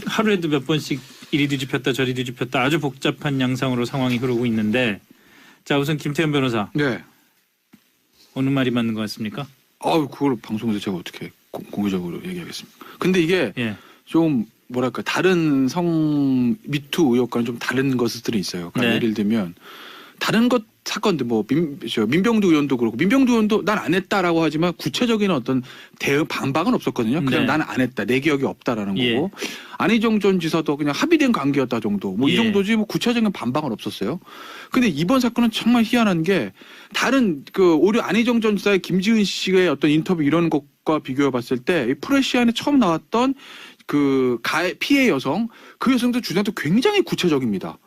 하루에도 몇 번씩 이리 뒤집혔다 저리 뒤집혔다 아주 복잡한 양상으로 상황이 흐르고 있는데 자 우선 김태현 변호사. 네. 어느 말이 맞는 것 같습니까? 그걸 방송에서 제가 어떻게 공개적으로 얘기하겠습니까? 근데 이게 예. 좀 뭐랄까 다른 성 미투 의혹과는 좀 다른 것들이 있어요. 그러니까 네. 예를 들면 다른 것 사건들 뭐 민병두 의원도 그렇고 민병두 의원도 난 안 했다라고 하지만 구체적인 어떤 대응 반박은 없었거든요. 그냥 네. 난 안 했다 내 기억이 없다라는 예. 거고 안희정 전 지사도 그냥 합의된 관계였다 정도 뭐 이 예. 정도지 뭐 구체적인 반박은 없었어요. 근데 이번 사건은 정말 희한한 게 다른 오히려 안희정 전 지사의 김지은 씨의 어떤 인터뷰 이런 것과 비교해 봤을 때 프레시안에 처음 나왔던 피해 여성 그 여성도 주장도 굉장히 구체적입니다.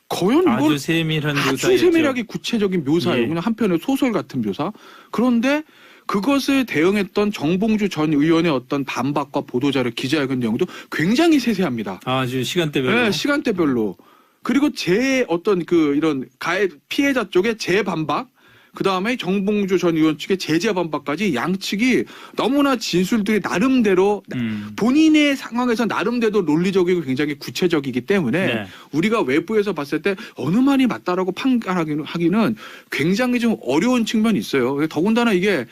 과연 아주 이걸 세밀한 아주 묘사였죠. 세밀하게 구체적인 묘사예요. 예. 그냥 한편의 소설 같은 묘사. 그런데 그것을 대응했던 정봉주 전 의원의 어떤 반박과 보도자료 기자회견 내용도 굉장히 세세합니다. 아주 시간대별로. 네, 시간대별로. 그리고 제 어떤 이런 피해자 쪽의 재반박, 그 다음에 정봉주 전 의원 측의 제재 반박까지 양측이 너무나 진술들이 나름대로 본인의 상황에서 나름대로 논리적이고 굉장히 구체적이기 때문에 네. 우리가 외부에서 봤을 때 어느 말이 맞다라고 판단하기는 굉장히 좀 어려운 측면이 있어요. 더군다나 이게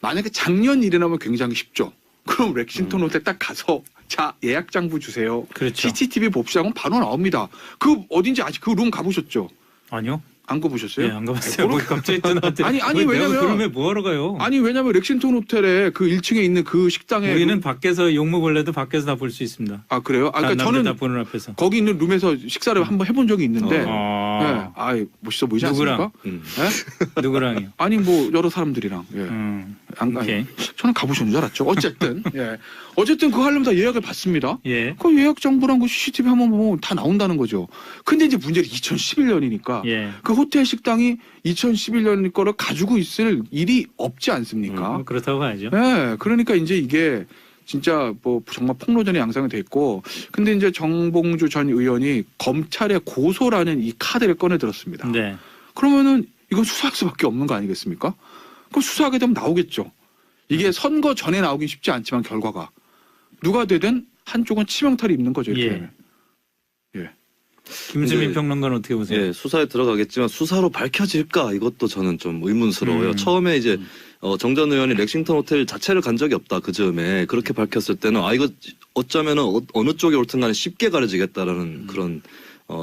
만약에 작년 일어나면 굉장히 쉽죠. 그럼 렉싱턴 호텔 딱 가서 자 예약 장부 주세요. 그렇죠. CCTV 봅시다 하면 바로 나옵니다. 어딘지 아직 그 룸 가보셨죠? 아니요. 안 가보셨어요? 예, 안 가봤어요. 뭐 갑자기 떠나한테. 아니, 왜냐면 그러면 뭐하러 가요? 아니 왜냐면 렉싱턴 호텔에 그 1층에 있는 그 식당에 우리는 밖에서 용무벌레도 밖에서 다 볼 수 있습니다. 아 그래요? 아 그러니까 저는 저는 다 보는 앞에서. 거기 있는 룸에서 식사를 한번 해본 적이 있는데 멋있어 보이지 누구랑? 않습니까? 예? 누구랑요? 아니 뭐 여러 사람들이랑 오케이. 저는 가보신 줄 알았죠. 어쨌든 어쨌든 그거 하려면 다 예약을 받습니다. 예. 그 예약 정보랑 그 CCTV 한번 보면 다 나온다는 거죠. 근데 이제 문제는 2011년이니까 예. 그 호텔 식당이 2011년 거를 가지고 있을 일이 없지 않습니까? 그렇다고 봐야죠. 네, 그러니까 이제 이게 진짜 뭐 정말 폭로전의 양상이 됐고, 근데 이제 정봉주 전 의원이 검찰에 고소라는 이 카드를 꺼내 들었습니다. 네. 그러면은 이건 수사할 수밖에 없는 거 아니겠습니까? 그럼 수사하게 되면 나오겠죠. 이게 선거 전에 나오긴 쉽지 않지만 결과가 누가 되든 한쪽은 치명타를 입는 거죠. 이렇게 예. 되면. 김수민 평론가는 어떻게 보세요? 예, 수사에 들어가겠지만 수사로 밝혀질까 이것도 저는 좀 의문스러워요. 처음에 이제 정 전 의원이 렉싱턴 호텔 자체를 간 적이 없다 그 즈음에 그렇게 밝혔을 때는 이거 어쩌면은 어느 쪽이 옳든 간에 쉽게 가려지겠다라는 그런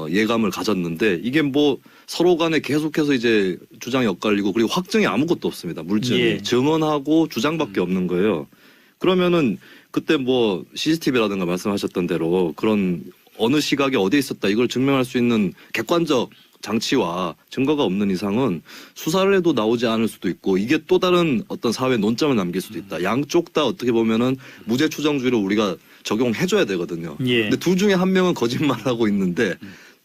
예감을 가졌는데 이게 뭐 서로 간에 계속해서 이제 주장이 엇갈리고 그리고 확증이 아무것도 없습니다. 물증이 예. 증언하고 주장밖에 없는 거예요. 그러면은 그때 뭐 CCTV라든가 말씀하셨던 대로 그런 어느 시각에 어디에 있었다 이걸 증명할 수 있는 객관적 장치와 증거가 없는 이상은 수사를 해도 나오지 않을 수도 있고 이게 또 다른 어떤 사회 논점을 남길 수도 있다. 양쪽 다 어떻게 보면은 무죄 추정주의를 우리가 적용해줘야 되거든요. 예. 근데 둘 중에 한 명은 거짓말하고 있는데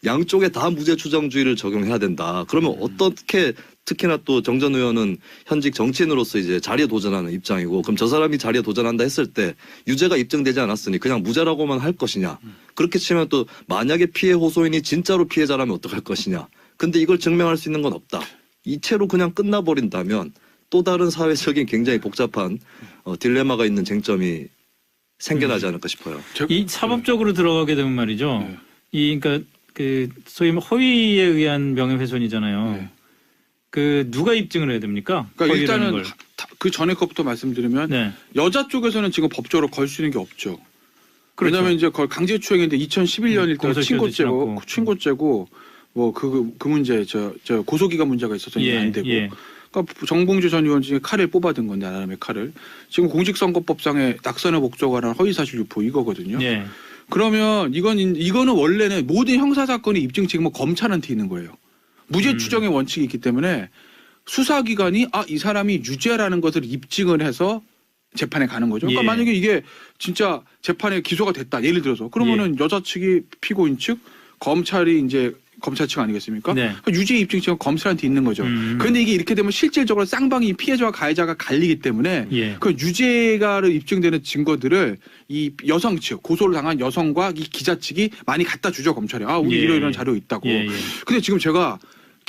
양쪽에 다 무죄 추정주의를 적용해야 된다. 그러면 어떻게 특히나 또 정 전 의원은 현직 정치인으로서 이제 자리에 도전하는 입장이고 그럼 저 사람이 자리에 도전한다 했을 때 유죄가 입증되지 않았으니 그냥 무죄라고만 할 것이냐. 그렇게 치면 또 만약에 피해 호소인이 진짜로 피해자라면 어떡할 것이냐. 근데 이걸 증명할 수 있는 건 없다. 이채로 그냥 끝나버린다면 또 다른 사회적인 굉장히 복잡한 딜레마가 있는 쟁점이 생겨나지 않을까 싶어요. 이 사법적으로 들어가게 되면 말이죠. 네. 그러니까 소위 허위에 의한 명예훼손이잖아요. 네. 누가 입증을 해야 됩니까? 그러니까 허위라는 일단은 걸. 그 전에 것부터 말씀드리면 네. 여자 쪽에서는 지금 법적으로 걸 수 있는 게 없죠. 그렇죠. 왜냐하면 이제 그걸 강제추행인데 2011년일 때 공소시효도 지났고. 친고죄고 뭐 그 문제 저 고소기간 문제가 있어서 이게 안 되고. 예. 그러니까 정봉주 전 의원 중에 칼을 뽑아든 건데 나름의 칼을 지금 공직선거법상의 낙선의 목적어라는 허위사실 유포 이거거든요. 예. 그러면 이거는 원래는 모든 형사 사건의 입증 책임은 검찰한테 있는 거예요. 무죄 추정의 원칙이 있기 때문에 수사기관이 이 사람이 유죄라는 것을 입증을 해서 재판에 가는 거죠. 그러니까 예. 만약에 이게 진짜 재판에 기소가 됐다. 예를 들어서 그러면은 여자 측이 피고인 측, 검찰이 이제 검찰 측 아니겠습니까? 네. 그러니까 유죄 입증 책임은 검찰한테 있는 거죠. 그런데 이게 이렇게 되면 실질적으로 쌍방이 피해자와 가해자가 갈리기 때문에 예. 그 유죄가를 입증되는 증거들을 이 여성 측, 고소를 당한 여성과 이 기자 측이 많이 갖다 주죠 검찰에. 우리 예. 이런 자료 있다고. 예. 근데 지금 제가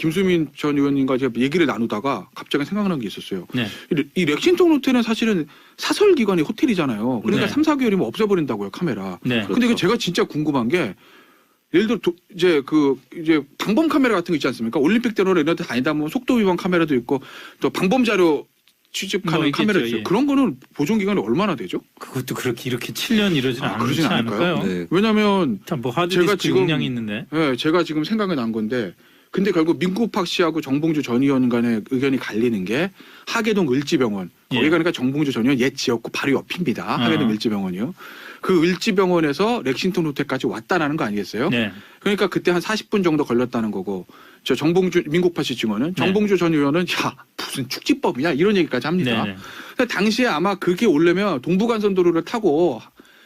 김수민 전 의원님과 제가 얘기를 나누다가 갑자기 생각난 게 있었어요. 네. 이 렉싱턴 호텔은 사실은 사설 기관이 호텔이잖아요. 그러니까 네. 3, 4개월이면 없애버린다고요, 카메라. 네. 근데 이거 제가 진짜 궁금한 게 예를 들어 이제 방범 카메라 같은 거 있지 않습니까? 올림픽 대로를 이런 데 다니다 보면 속도 위반 카메라도 있고 또 방범 자료 취집하는 뭐 있겠죠, 카메라도 있어요. 예. 그런 거는 보존 기간이 얼마나 되죠? 그것도 그렇게 이렇게 7년 이러지는 않지 그러진 않을까요? 않을까요? 네. 왜냐하면 참뭐 제가 하드디스크 지금- 용량이 있는데. 예, 제가 지금 생각이 난 건데 근데 결국 민구팍 씨하고 정봉주 전 의원 간의 의견이 갈리는 게 하계동 을지병원 거기가 예. 그러니까 정봉주 전 의원 옛 지역구 바로 옆입니다. 하계동 어. 을지병원이요. 그 을지병원에서 렉싱턴 호텔까지 왔다라는 거 아니겠어요? 네. 그러니까 그때 한 40분 정도 걸렸다는 거고 저 정봉주 민국파 씨 증언은 정봉주 전 의원은 야 무슨 축지법이냐 이런 얘기까지 합니다. 네. 네. 그러니까 당시에 아마 그게 오려면 동부간선도로를 타고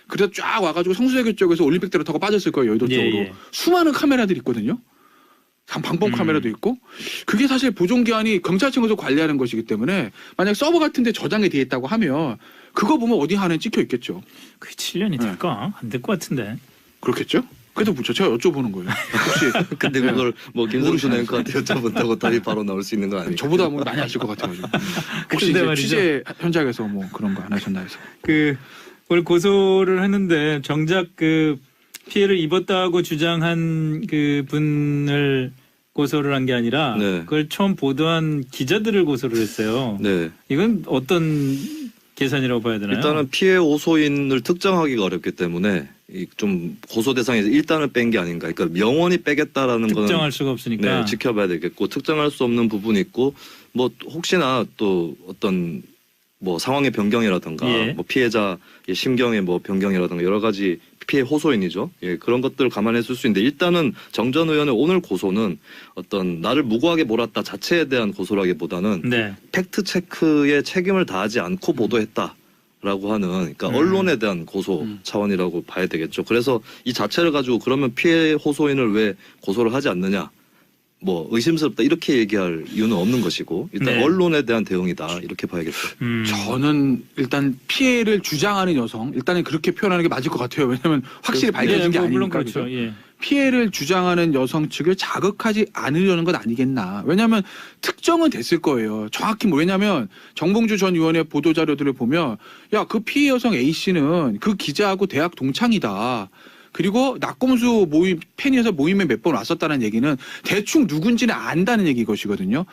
그래서 쫙 와가지고 성수대교 쪽에서 올림픽대로 타고 빠졌을 거예요 여의도 예, 쪽으로. 예. 수많은 카메라들이 있거든요. 방범 카메라도 있고 그게 사실 보존기한이 경찰청에서 관리하는 것이기 때문에 만약 서버 같은데 저장이 돼 있다고 하면 그거 보면 어디 하나에 찍혀 있겠죠. 그게 7년이 될까? 안 될 것 같은데. 그렇겠죠? 그래도 제가 여쭤보는 거예요. 혹시 근데 네. 그걸 뭐 김성준 앵커한테 여쭤본다고 답이 바로 나올 수 있는 건 아니에요. 저보다 뭐 많이 아실 것 같아가지고. 혹시 근데 이제 말이죠. 취재 현장에서 뭐 그런 거 안 하셨나 해서. 그 오늘 고소를 했는데 정작 그 피해를 입었다고 주장한 그 분을 고소를 한 게 아니라 네. 그걸 처음 보도한 기자들을 고소를 했어요. 네. 이건 어떤 계산이라고 봐야 되나요? 일단은 피해 호소인을 특정하기가 어렵기 때문에 이 좀 고소 대상에서 일단은 뺀 게 아닌가. 그러니까 명원이 빼겠다라는 거는 특정할 수가 없으니까. 네, 지켜봐야 되겠고 특정할 수 없는 부분이 있고 뭐 혹시나 또 어떤 뭐 상황의 변경이라든가 예. 뭐 피해자의 심경의 뭐 변경이라든가 여러 가지 피해 호소인이죠. 예, 그런 것들을 감안했을 수 있는데 일단은 정 전 의원의 오늘 고소는 어떤 나를 무고하게 몰았다 자체에 대한 고소라기보다는 네. 팩트 체크에 책임을 다하지 않고 보도했다라고 하는 그러니까 언론에 대한 고소 차원이라고 봐야 되겠죠. 그래서 이 자체를 가지고 그러면 피해 호소인을 왜 고소를 하지 않느냐? 뭐 의심스럽다 이렇게 얘기할 이유는 없는 것이고 일단 네. 언론에 대한 대응이다 이렇게 봐야겠죠. 저는 일단 피해를 주장하는 여성 일단은 그렇게 표현하는 게 맞을 것 같아요. 왜냐하면 확실히 밝혀진 게 뭐 아니니까. 물론 그렇죠. 그죠? 예. 피해를 주장하는 여성 측을 자극하지 않으려는 건 아니겠나. 왜냐하면 특정은 됐을 거예요. 정확히 뭐 왜냐하면 정봉주 전 의원의 보도 자료들을 보면 야 그 피해 여성 A 씨는 그 기자하고 대학 동창이다. 그리고 낙검수 모임 팬이어서 모임에 몇 번 왔었다는 얘기는 대충 누군지는 안다는 얘기 것이거든요.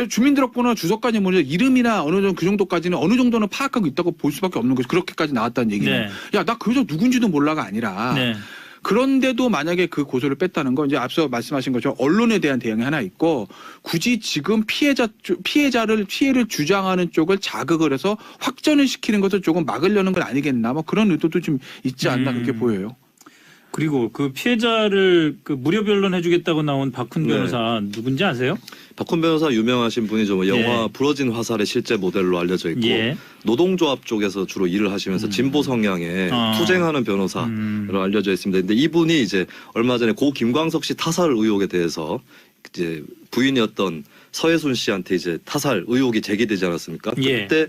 주민등록번호 주소까지 모르죠. 이름이나 어느 정도 그 정도까지는 어느 정도는 파악하고 있다고 볼 수밖에 없는 거죠. 그렇게까지 나왔다는 얘기는. 네. 야 나 그 여자 누군지도 몰라가 아니라. 네. 그런데도 만약에 그 고소를 뺐다는 건 이제 앞서 말씀하신 것처럼 언론에 대한 대응이 하나 있고 굳이 지금 피해를 주장하는 쪽을 자극을 해서 확전을 시키는 것을 조금 막으려는 건 아니겠나 뭐 그런 의도도 좀 있지 않나 그렇게 보여요. 그리고 그 피해자를 그 무료 변론해주겠다고 나온 박훈 네. 변호사 누군지 아세요? 박훈 변호사 유명하신 분이죠. 뭐 영화 예. 부러진 화살의 실제 모델로 알려져 있고 예. 노동조합 쪽에서 주로 일을 하시면서 진보 성향의 투쟁하는 변호사로 알려져 있습니다. 근데 이분이 이제 얼마 전에 고 김광석 씨 타살 의혹에 대해서 이제 부인이었던 서혜순 씨한테 이제 타살 의혹이 제기되지 않았습니까? 예. 그때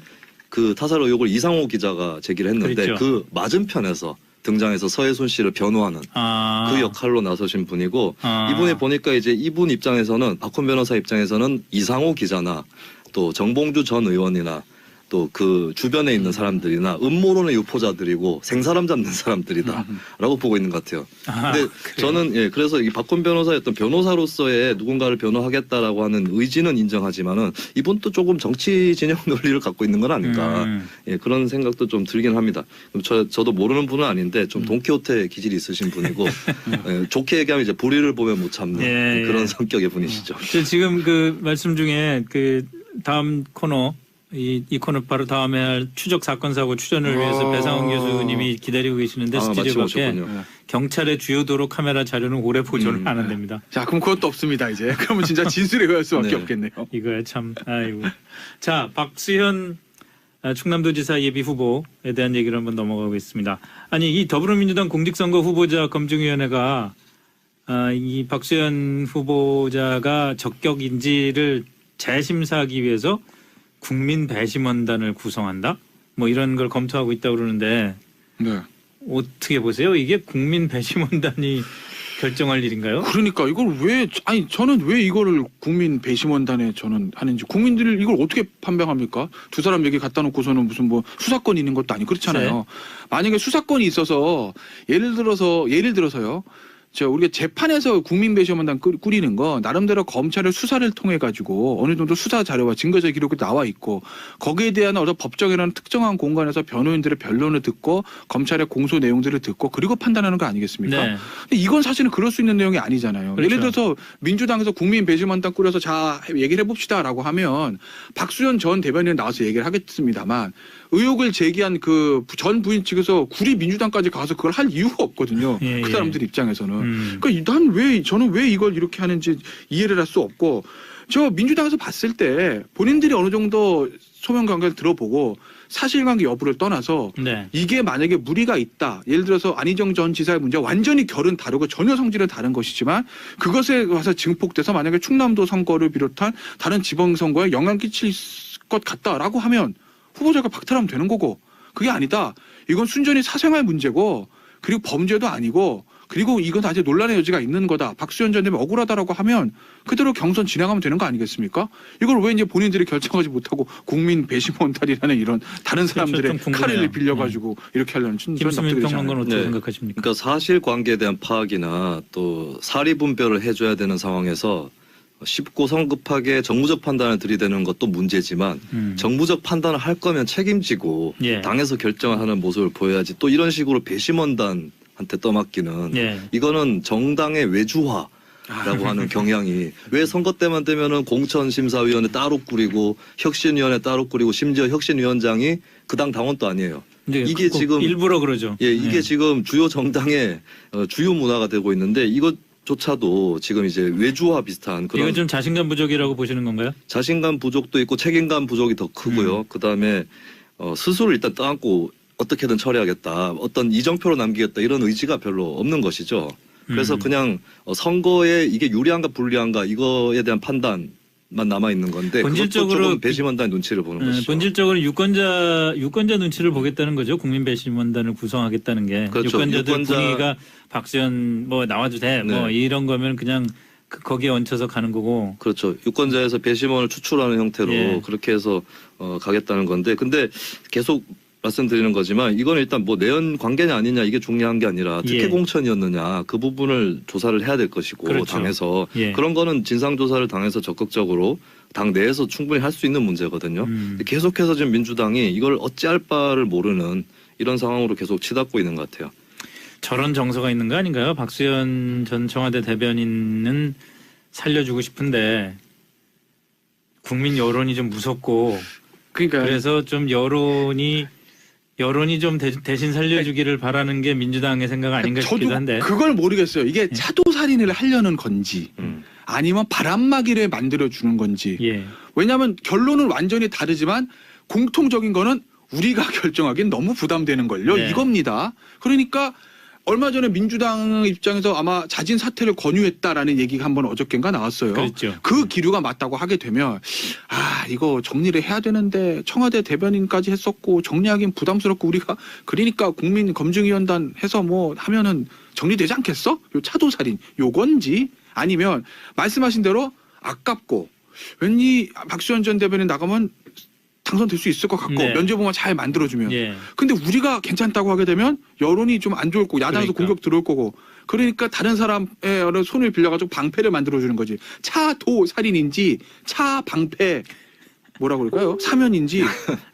그 타살 의혹을 이상호 기자가 제기를 했는데 그렇죠. 그 맞은편에서 등장해서 서혜순 씨를 변호하는 그 역할로 나서신 분이고 이분이 보니까 이제 이분 입장에서는 박훈 변호사 입장에서는 이상호 기자나 또 정봉주 전 의원이나 또 그 주변에 있는 사람들이나 음모론의 유포자들이고 생사람 잡는 사람들이다라고 보고 있는 것 같아요. 근데 저는 예 그래서 이 박훈 변호사의 어떤 변호사로서의 누군가를 변호하겠다라고 하는 의지는 인정하지만은 이분도 조금 정치 진영 논리를 갖고 있는 건 아닌가 예 그런 생각도 좀 들긴 합니다. 저도 모르는 분은 아닌데 좀 돈키호테 기질이 있으신 분이고 예, 좋게 얘기하면 이제 불의를 보면 못 참는 예, 그런 예. 성격의 분이시죠. 지금 그 말씀 중에 그 다음 코너 이 코너 바로 다음에 할 추적 사건 사고 추전을 위해서 배상훈 교수님이 기다리고 계시는데 스튜디오 마침 밖에 오셨군요. 경찰의 주요 도로 카메라 자료는 오래 보존을 안 한답니다. 자 그럼 그것도 없습니다 이제. 그러면 진짜 진술에 의할 수밖에 네. 없겠네요. 이거야 참 아이고. 자 박수현 충남도지사 예비 후보에 대한 얘기를 한번 넘어가겠습니다. 아니 이 더불어민주당 공직선거 후보자 검증위원회가 이 박수현 후보자가 적격인지를 재심사하기 위해서 국민 배심원단을 구성한다? 뭐 이런 걸 검토하고 있다고 그러는데 네. 어떻게 보세요? 이게 국민 배심원단이 결정할 일인가요? 그러니까 이걸 왜 아니 저는 왜 이거를 국민 배심원단에 저는 하는지 국민들이 이걸 어떻게 판명합니까? 두 사람 얘기 갖다 놓고서는 무슨 뭐 수사권이 있는 것도 아니고 그렇잖아요. 만약에 수사권이 있어서 예를 들어서요. 우리가 재판에서 국민 배심원단 꾸리는 거 나름대로 검찰의 수사를 통해 가지고 어느 정도 수사 자료와 증거적 기록이 나와 있고 거기에 대한 어떤 법정이라는 특정한 공간에서 변호인들의 변론을 듣고 검찰의 공소 내용들을 듣고 그리고 판단하는 거 아니겠습니까? 네. 근데 이건 사실은 그럴 수 있는 내용이 아니잖아요. 그렇죠. 예를 들어서 민주당에서 국민 배심원단 꾸려서 자 얘기를 해봅시다라고 하면 박수현 전 대변인 나와서 얘기를 하겠습니다만 의혹을 제기한 그 전 부인 측에서 구리 민주당까지 가서 그걸 할 이유가 없거든요. 예, 그 예. 사람들 입장에서는. 그러니까 저는 왜 이걸 이렇게 하는지 이해를 할 수 없고 저 민주당에서 봤을 때 본인들이 어느 정도 소명 관계를 들어보고 사실관계 여부를 떠나서 네. 이게 만약에 무리가 있다. 예를 들어서 안희정 전 지사의 문제와 완전히 결은 다르고 전혀 성질은 다른 것이지만 그것에 와서 증폭돼서 만약에 충남도 선거를 비롯한 다른 지방선거에 영향 끼칠 것 같다라고 하면 후보자가 박탈하면 되는 거고 그게 아니다. 이건 순전히 사생활 문제고 그리고 범죄도 아니고 그리고 이건 아직 논란의 여지가 있는 거다. 박수현 전 대변인 억울하다라고 하면 그대로 경선 진행하면 되는 거 아니겠습니까? 이걸 왜 이제 본인들이 결정하지 못하고 국민 배심원단이라는 이런 다른 사람들의 좀 궁금해요. 칼을 빌려가지고 이렇게 하려는 저는 김수민 납득이 되지 평론가는 않아요. 어떻게 네. 생각하십니까? 그러니까 사실관계에 대한 파악이나 또 사리분별을 해줘야 되는 상황에서 쉽고 성급하게 정무적 판단을 들이대는 것도 문제지만 정무적 판단을 할 거면 책임지고 예. 당에서 결정을 하는 모습을 보여야지 또 이런 식으로 배심원단한테 떠맡기는 예. 이거는 정당의 외주화라고 하는 경향이 왜 선거 때만 되면은 공천심사위원회 따로 꾸리고 혁신위원회 따로 꾸리고 심지어 혁신위원장이 그 당 당원도 아니에요. 이제 이게 꼭 지금 일부러 그러죠. 예, 이게 예. 지금 주요 정당의 주요 문화가 되고 있는데 이것조차도 지금 이제 외주화 비슷한 그런 이건 좀 자신감 부족이라고 보시는 건가요? 자신감 부족도 있고 책임감 부족이 더 크고요. 그다음에 스스로 일단 떠안고 어떻게든 처리하겠다. 어떤 이정표로 남기겠다. 이런 의지가 별로 없는 것이죠. 그래서 그냥 선거에 이게 유리한가 불리한가 이거에 대한 판단만 남아 있는 건데 본질적으로 그것도 조금 배심원단의 눈치를 보는 것이죠. 본질적으로 유권자 눈치를 보겠다는 거죠. 국민 배심원단을 구성하겠다는 게 그렇죠. 유권자들 분위기가 박수현 뭐 나와도 돼. 뭐 네. 이런 거면 그냥 거기에 얹혀서 가는 거고. 그렇죠. 유권자에서 배심원을 추출하는 형태로 예. 그렇게 해서 가겠다는 건데 근데 계속 말씀드리는 거지만 이건 일단 뭐 내연 관계냐 아니냐 이게 중요한 게 아니라 특혜 예. 공천이었느냐 그 부분을 조사를 해야 될 것이고 그렇죠. 당에서 예. 그런 거는 진상 조사를 당에서 적극적으로 당 내에서 충분히 할 수 있는 문제거든요. 계속해서 지금 민주당이 이걸 어찌할 바를 모르는 이런 상황으로 계속 치닫고 있는 것 같아요. 저런 정서가 있는 거 아닌가요? 박수현 전 청와대 대변인은 살려주고 싶은데 국민 여론이 좀 무섭고 그러니까 그래서 좀 여론이 좀 대신 살려주기를 바라는 게 민주당의 생각 아닌가 저도 싶기도 한데. 그걸 모르겠어요. 이게 차도살인을 하려는 건지 음. 아니면 바람막이를 만들어 주는 건지. 예. 왜냐하면 결론은 완전히 다르지만 공통적인 거는 우리가 결정하기엔 너무 부담되는 걸요. 네. 이겁니다. 그러니까 얼마 전에 민주당 입장에서 아마 자진 사퇴를 권유했다라는 얘기가 한번 어저께인가 나왔어요. 그렇죠. 그 기류가 맞다고 하게 되면 이거 정리를 해야 되는데 청와대 대변인까지 했었고 정리하기엔 부담스럽고 우리가 그러니까 국민 검증위원단 해서 뭐 하면은 정리되지 않겠어? 요 차도살인 요건지 아니면 말씀하신 대로 아깝고 왠지 박수현 전 대변인 나가면 당선될 수 있을 것 같고 네. 면죄부만 잘 만들어주면 예. 근데 우리가 괜찮다고 하게 되면 여론이 좀 안 좋을 거고 야당에서 그러니까. 공격 들어올 거고 그러니까 다른 사람의 어느 손을 빌려가지고 방패를 만들어주는 거지 차도 살인인지 차 방패 뭐라고 그럴까요 사면인지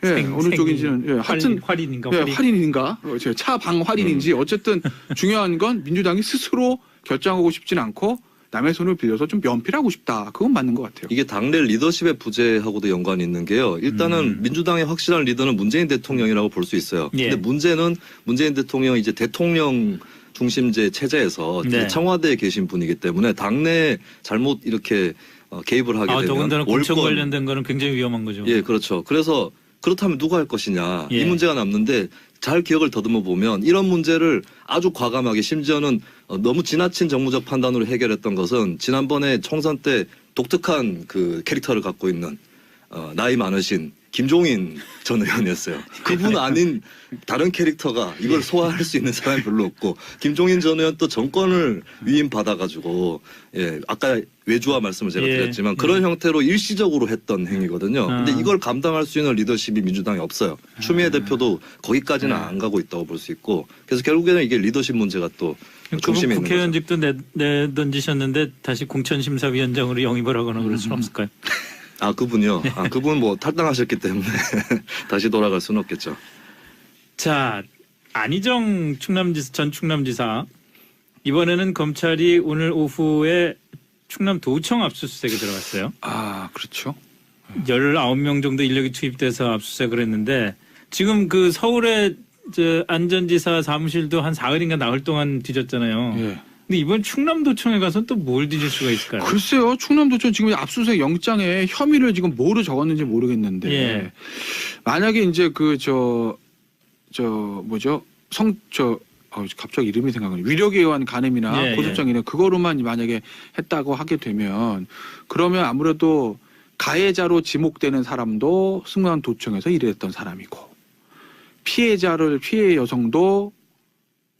어느 쪽인지는 하여튼 활인인가 활인인가 차방 활인인지 어쨌든 중요한 건 민주당이 스스로 결정하고 싶진 않고 남의 손을 빌려서 좀 면피하고 싶다. 그건 맞는 것 같아요. 이게 당내 리더십의 부재하고도 연관이 있는 게요. 일단은 민주당의 확실한 리더는 문재인 대통령이라고 볼 수 있어요. 예. 근데 문제는 문재인 대통령이 이제 대통령 중심제 체제에서 네. 청와대에 계신 분이기 때문에 당내에 잘못 이렇게 개입을 하게 되면 더군다나 공천 관련된 거는 굉장히 위험한 거죠. 예, 그렇죠. 그래서 그렇다면 누가 할 것이냐 예. 이 문제가 남는데 잘 기억을 더듬어 보면 이런 문제를 아주 과감하게 심지어는 너무 지나친 정무적 판단으로 해결했던 것은 지난번에 총선 때 독특한 그 캐릭터를 갖고 있는 나이 많으신 김종인 전 의원이었어요. 그분 아닌 다른 캐릭터가 이걸 소화할 수 있는 사람이 별로 없고 김종인 전 의원 또 정권을 위임받아가지고 예 아까 외주화 말씀을 제가 예. 드렸지만 그런 형태로 일시적으로 했던 행위거든요. 아. 근데 이걸 감당할 수 있는 리더십이 민주당에 없어요. 추미애 대표도 거기까지는 안 가고 있다고 볼 수 있고 그래서 결국에는 이게 리더십 문제가 또 그분 중심에 있는 거죠. 국회의원직도 내던지셨는데 다시 공천심사위원장으로 영입을 하거나 그럴 수는 없을까요? 아 그분요. 아 그분 뭐 탈당하셨기 때문에 다시 돌아갈 수는 없겠죠. 자, 안희정 전 충남지사 이번에는 검찰이 오늘 오후에 충남도청 압수수색에 들어갔어요. 아, 그렇죠. 19명 정도 인력이 투입돼서 압수수색을 했는데 지금 그 서울의 안전지사 사무실도 한 사흘인가 나흘 동안 뒤졌잖아요. 예. 근데 이번 충남도청에 가서 또 뭘 뒤질 수가 있을까요? 글쎄요, 충남도청 지금 압수수색 영장에 혐의를 지금 뭐로 적었는지 모르겠는데 예. 만약에 이제 갑자기 이름이 생각나네. 위력에 의한 간음이나 예, 고소장이나 그거로만 만약에 했다고 하게 되면 그러면 아무래도 가해자로 지목되는 사람도 충남도청에서 일했던 사람이고 피해 여성도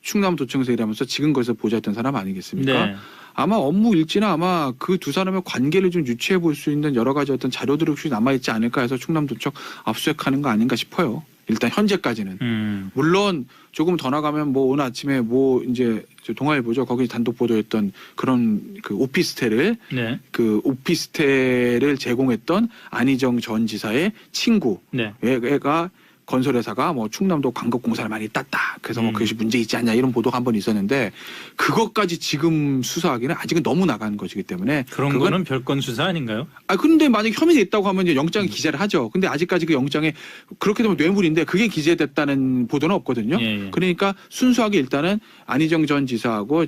충남도청에서 일하면서 지금 거기서 보좌했던 사람 아니겠습니까? 네. 아마 업무 일지나 아마 그 두 사람의 관계를 좀 유추해 볼 수 있는 여러 가지 어떤 자료들이 혹시 남아있지 않을까 해서 충남도청 압수수색하는 거 아닌가 싶어요. 일단 현재까지는. 물론 조금 더 나가면 뭐 오늘 아침에 뭐 이제 동아일보죠. 거기 단독 보도했던 그런 그 오피스텔을 네. 그 오피스텔을 제공했던 안희정 전 지사의 친구 네. 애가 건설회사가 뭐 충남도 광급공사를 많이 땄다. 그래서 뭐 그것이 문제 있지 않냐 이런 보도가 한 번 있었는데 그것까지 지금 수사하기는 아직은 너무 나간 것이기 때문에 그런 거는 별건 수사 아닌가요? 아 근데 만약 혐의가 있다고 하면 이제 영장에 기재를 하죠. 근데 아직까지 그 영장에 그렇게 되면 뇌물인데 그게 기재됐다는 보도는 없거든요. 예, 예. 그러니까 순수하게 일단은 안희정 전 지사하고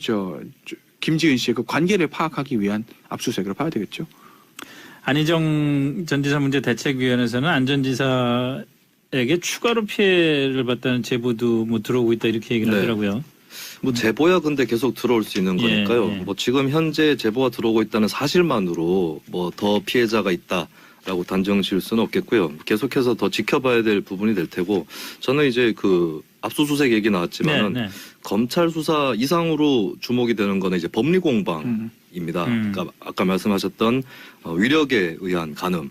김지은 씨의 그 관계를 파악하기 위한 압수수색을 봐야 되겠죠. 안희정 전 지사 문제 대책위원회에서는 안 전 지사에게 추가로 피해를 봤다는 제보도 뭐 들어오고 있다 이렇게 얘기를 네. 하더라고요. 뭐 제보야 근데 계속 들어올 수 있는 예, 거니까요. 예. 뭐 지금 현재 제보가 들어오고 있다는 사실만으로 뭐 더 피해자가 있다라고 단정 지을 수는 없겠고요. 계속해서 더 지켜봐야 될 부분이 될 테고 저는 이제 그 압수수색 얘기 나왔지만은 네, 네. 검찰 수사 이상으로 주목이 되는 거는 이제 법리 공방입니다. 그러니까 아까 말씀하셨던 위력에 의한 간음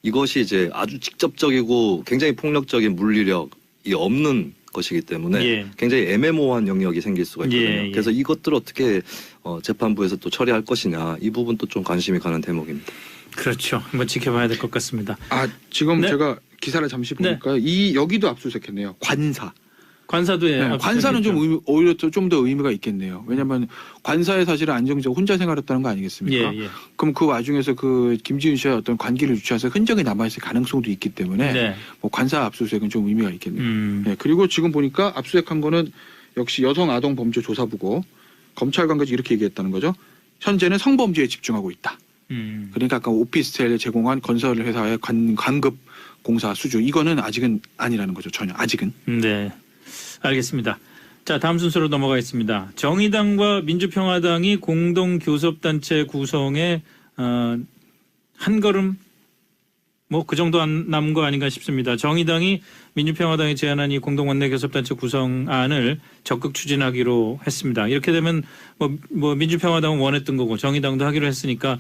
이것이 이제 아주 직접적이고 굉장히 폭력적인 물리력이 없는 것이기 때문에 예. 굉장히 애매모호한 영역이 생길 수가 있거든요. 예, 예. 그래서 이것들을 어떻게 재판부에서 또 처리할 것이냐 이 부분도 좀 관심이 가는 대목입니다. 그렇죠. 한번 지켜봐야 될 것 같습니다. 아 지금 네. 제가 기사를 잠시 네. 보니까 여기도 압수수색했네요. 관사. 관사도 예. 네, 관사는 좀 오히려 좀 더 의미가 있겠네요. 왜냐하면 관사에 사실은 안정적 혼자 생활했다는 거 아니겠습니까? 예, 예. 그럼 그 와중에서 그 김지은 씨와 어떤 관계를 유추해서 흔적이 남아있을 가능성도 있기 때문에 네. 뭐 관사 압수수색은 좀 의미가 있겠네요. 네, 그리고 지금 보니까 압수수색한 거는 역시 여성 아동 범죄 조사부고 검찰 관계자 이렇게 얘기했다는 거죠. 현재는 성범죄에 집중하고 있다. 그러니까 아까 오피스텔에 제공한 건설 회사의 관급 공사 수주 이거는 아직은 아니라는 거죠. 전혀 아직은. 네. 알겠습니다. 자, 다음 순서로 넘어가겠습니다. 정의당과 민주평화당이 공동 교섭단체 구성에 한 걸음 뭐 그 정도 안 남은 거 아닌가 싶습니다. 정의당이 민주평화당이 제안한 이 공동 원내 교섭단체 구성안을 적극 추진하기로 했습니다. 이렇게 되면 뭐 민주평화당은 원했던 거고 정의당도 하기로 했으니까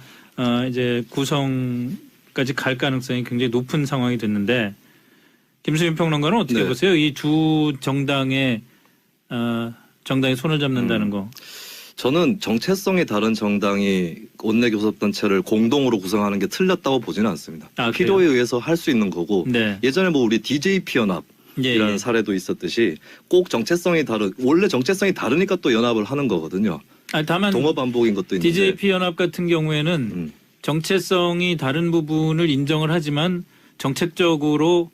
이제 구성까지 갈 가능성이 굉장히 높은 상황이 됐는데 김수민 평론가는 어떻게 네. 보세요? 이 두 정당의 정당이 손을 잡는다는 거. 저는 정체성이 다른 정당이 원내교섭단체를 공동으로 구성하는 게 틀렸다고 보지는 않습니다. 아, 필요에 의해서 할 수 있는 거고 네. 예전에 뭐 우리 DJP 연합이라는 예. 사례도 있었듯이 꼭 정체성이 원래 정체성이 다르니까 또 연합을 하는 거거든요. 아니, 다만 동어 반복인 것도 있는데. DJP 연합 같은 경우에는 정체성이 다른 부분을 인정을 하지만 정책적으로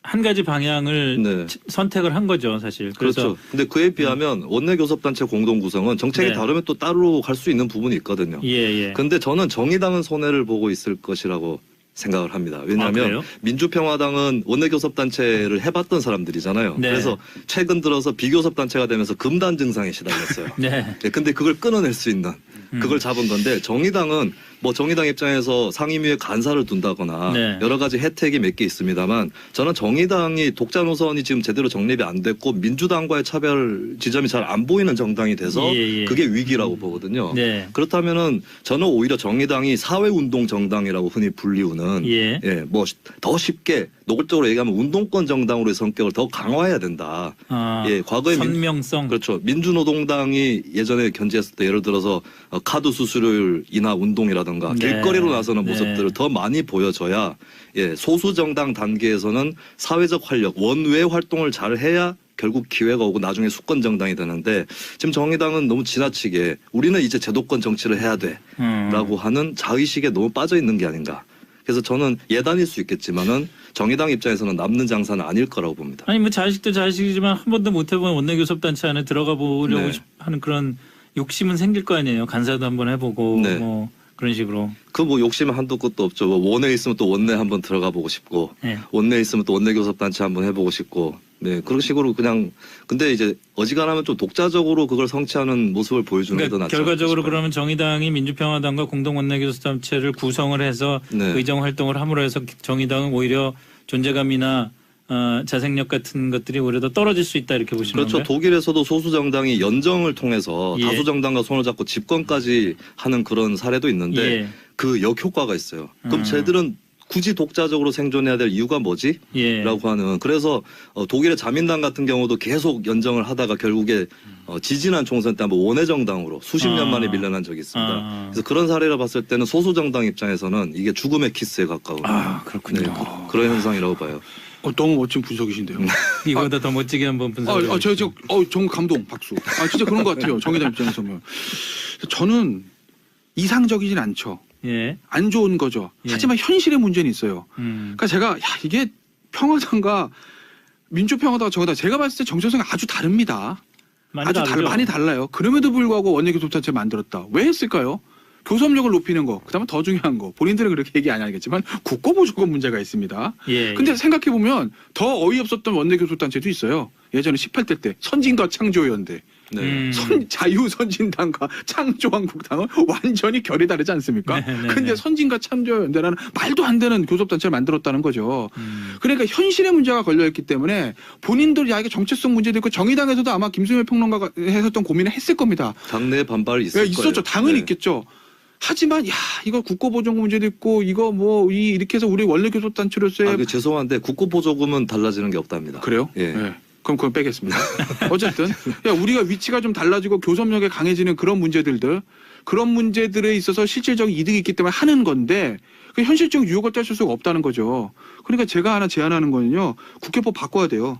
한 가지 방향을 네. 선택을 한 거죠, 사실. 그래서 그렇죠. 근데 그에 비하면 원내교섭단체 공동구성은 정책이 네. 다르면 또 따로 갈 수 있는 부분이 있거든요. 예. 근데 저는 정의당은 손해를 보고 있을 것이라고 생각을 합니다. 왜냐하면 그래요? 민주평화당은 원내교섭단체를 해봤던 사람들이잖아요. 네. 그래서 최근 들어서 비교섭단체가 되면서 금단 증상에 시달렸어요. 네. 근데 그걸 끊어낼 수 있는 그걸 잡은 건데 정의당은 뭐 정의당 입장에서 상임위에 간사를 둔다거나 네. 여러 가지 혜택이 몇 개 있습니다만 저는 정의당이 독자 노선이 지금 제대로 정립이 안 됐고 민주당과의 차별 지점이 잘 안 보이는 정당이 돼서 예, 예. 그게 위기라고 보거든요. 네. 그렇다면은 저는 오히려 정의당이 사회운동 정당이라고 흔히 불리우는 예. 뭐 더 쉽게 노골적으로 얘기하면 운동권 정당으로의 성격을 더 강화해야 된다. 아, 예, 과거에 선명성. 그렇죠. 민주노동당이 예전에 견제했을 때 예를 들어서 카드 수수료율 인하 운동이라든가 네. 길거리로 나서는 네. 모습들을 더 많이 보여줘야 예, 소수 정당 단계에서는 사회적 활력, 원외 활동을 잘 해야 결국 기회가 오고 나중에 수권 정당이 되는데 지금 정의당은 너무 지나치게 우리는 이제 제도권 정치를 해야 돼라고 하는 자의식에 너무 빠져 있는 게 아닌가. 그래서 저는 예단일 수 있겠지만은 정의당 입장에서는 남는 장사는 아닐 거라고 봅니다. 아니 뭐 자식도 자식이지만 한 번도 못 해본 원내교섭단체 안에 들어가 보려고 네. 하는 그런 욕심은 생길 거 아니에요. 간사도 한번 해보고 네. 뭐 그런 식으로. 그 뭐 욕심 한도 끝도 없죠. 뭐 원내 있으면 또 원내 한번 들어가 보고 싶고 네. 원내 있으면 또 원내 교섭단체 한번 해보고 싶고 네 그런 식으로 그냥 근데 이제 어지간하면 좀 독자적으로 그걸 성취하는 모습을 보여주는 게 더 그러니까 낫죠. 결과적으로 그러면 정의당이 민주평화당과 공동원내교섭단체를 구성을 해서 네. 의정 활동을 함으로 해서 정의당은 오히려 존재감이나 자생력 같은 것들이 오히려 더 떨어질 수 있다 이렇게 보시는 그렇죠. 건가요? 독일에서도 소수 정당이 연정을 통해서 예. 다수 정당과 손을 잡고 집권까지 하는 그런 사례도 있는데 예. 그 역효과가 있어요. 그럼 음. 쟤들은 굳이 독자적으로 생존해야 될 이유가 뭐지? 예. 라고 하는 그래서 독일의 자민당 같은 경우도 계속 연정을 하다가 결국에 지지난 총선 때 한번 원외 정당으로 수십 년 아. 만에 밀려난 적이 있습니다. 아. 그래서 그런 사례를 봤을 때는 소수 정당 입장에서는 이게 죽음의 키스에 가까운 아 그렇군요. 네, 그런 현상이라고 봐요. 너무 멋진 분석이신데요. 이거보다 더 멋지게 한번 분석을. 정말 감동, 박수. 진짜 그런 것 같아요. 정의당 입장에서는. 저는 이상적이진 않죠. 예. 안 좋은 거죠. 예. 하지만 현실의 문제는 있어요. 그러니까 제가 이게 평화당과 민주평화당과 정의당 제가 봤을 때 정체성이 아주 다릅니다. 많이 다르죠. 많이 달라요. 그럼에도 불구하고 원내교섭단체 만들었다. 왜 했을까요? 교섭력을 높이는 거, 그다음에 더 중요한 거, 본인들은 그렇게 얘기 안 하겠지만 국고보조금 문제가 있습니다. 예. 근데 생각해 보면 더 어이없었던 원내교섭단체도 있어요. 예전에 18대 때 선진과 창조연대, 네. 자유선진당과 창조한국당은 완전히 결이 다르지 않습니까? 네, 네, 근데 네. 선진과 창조연대라는 말도 안 되는 교섭단체를 만들었다는 거죠. 그러니까 현실의 문제가 걸려있기 때문에 본인들 이게 정체성 문제도 있고 정의당에서도 아마 김수미 평론가가 했었던 고민을 했을 겁니다. 당내 반발이 있을 거예요. 있었죠. 당연히 네. 있겠죠. 하지만 이거 국고보조금 문제도 있고 이거 뭐 이렇게 해서 우리 원내교섭단체로서의 죄송한데 국고보조금은 달라지는 게 없답니다. 그래요? 예. 네. 그럼 그건 빼겠습니다. 어쨌든 우리가 위치가 좀 달라지고 교섭력이 강해지는 그런 문제들에 있어서 실질적인 이득이 있기 때문에 하는 건데 그 현실적 유혹을 떼줄 수가 없다는 거죠. 그러니까 제가 하나 제안하는 거는요. 국회법 바꿔야 돼요.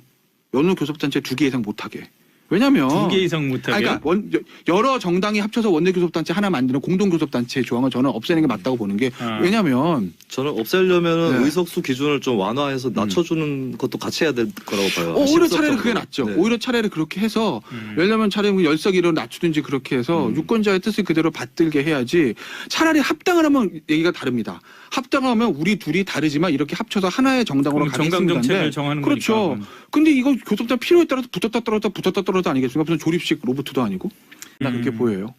원내교섭단체 2개 이상 못하게. 왜냐면 2개 이상 못하게. 그러니까 여러 정당이 합쳐서 원내교섭단체 하나 만드는 공동교섭단체 조항을 저는 없애는 게 맞다고 보는 게 왜냐면 저는 없애려면은 네. 의석수 기준을 좀 완화해서 낮춰주는 것도 같이 해야 될 거라고 봐요. 오히려 차라리 십석적으로. 그게 낫죠. 네. 오히려 차라리 그렇게 해서 왜냐면 차라리 열석이로 낮추든지 그렇게 해서 유권자의 뜻을 그대로 받들게 해야지 차라리 합당을 하면 얘기가 다릅니다. 합당을 하면 우리 둘이 다르지만 이렇게 합쳐서 하나의 정당으로 정당 가겠습니다. 정책을 정하는 그렇죠. 거니까. 근데 이거 교섭단 필요에 따라서 붙었다 떨어졌다 아니겠습니까? 무슨 조립식 로봇도 아니고 나 그렇게 보여요.